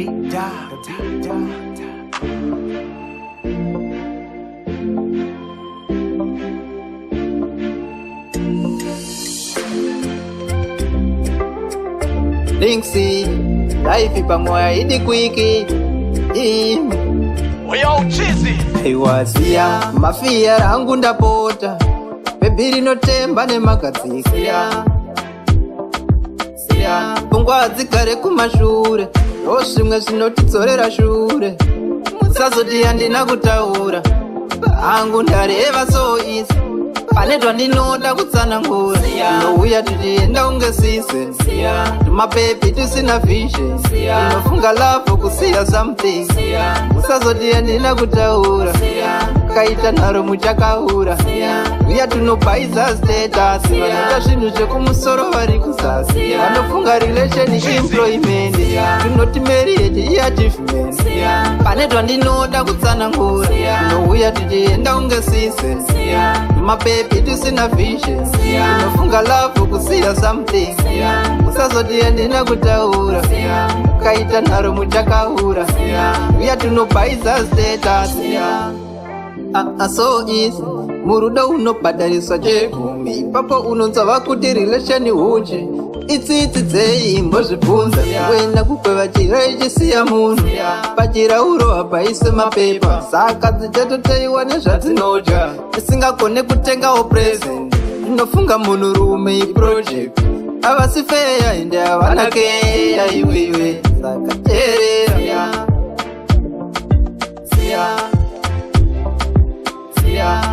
beat down. Linksy, life pamoja idi kwiki. Yo, Chizzy. Iwazia mafia rangu ndapota bebi rinotemba nemakadzikira pfungwa dzigare kumashure ndozvimwe zvinotidzorera shure musazoti handina kutaura hangu ndareva soisa pane zvandinoda kutsanangura tinouya tichienda kunge season tumapepi tisina vision tinofunga lavo kusiya something musazoti handina kutaura kaita nharo muchakaura uya tunobhaidza status vanoita zvinhu zvekumusoro vari kuzasi vanofunga relation employment tunoti marriage iachievement pane zvandinoda kutsanangura tinouya tichienda kunge season mapepi tisina vision tinofunga lavo kusiya something musazoti handina kutaura kaita nharo muchakaura uya tunobhaidza status so easy murudo unobhadhariswa chegumi ipapo unonzwa vakuti relation huchi itsitsi dzeimbo zvibvunza kuenda kukweva chira ichisiya munhu pachirauro hapaiswe mapepa saka dzichatoteiwa nezvadzinodya tisingagone kutengawo present inofunga munhurume iproject havasi feya ende havana keya iwiwe saka teerera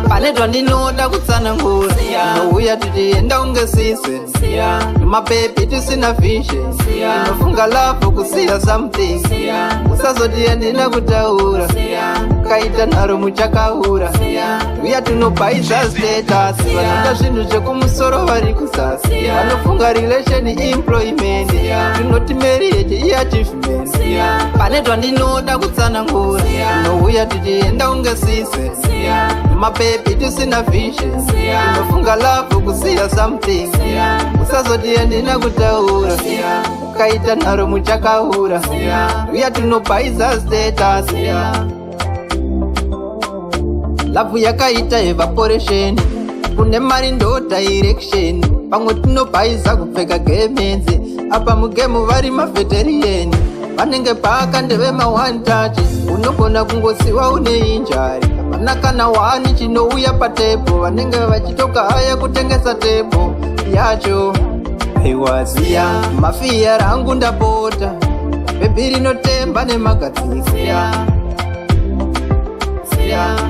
pane zvandinoda kutsanangura tinouya tichienda kunge season nemapepi tisina vision tinofunga lavo kusiya something musazoti handina kutaura kaita nharo muchakaura uya tunobhaidza status vanoita zvinhu zvekumusoro vari kuzasi vanofunga relation employment tunoti marriage iachievement pane zvandinoda kutsanangura tinouya tichienda kunge season mapepi tisina vision tinofunga lavo kusiya something musazoti handina kutaura kaita nharo muchakaura uya tunobhaidza status lavhu yakaita evaporation kune mari ndo direction pamwe tinobhaidza kupfeka gemenzi apa mugemu vari maveteriyeni vanenge paka ndevema1 touch unogona kungosiwa une injari vana kana wani chinouya patepo vanenge vachitoka haya kutengesa tepo yacho aiwaziya mafia rangu ndapota bebi rinotemba nemagadzikira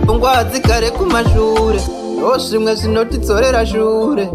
pfungwa dzigare kumashure ndozvimwe zvinotidzorera shure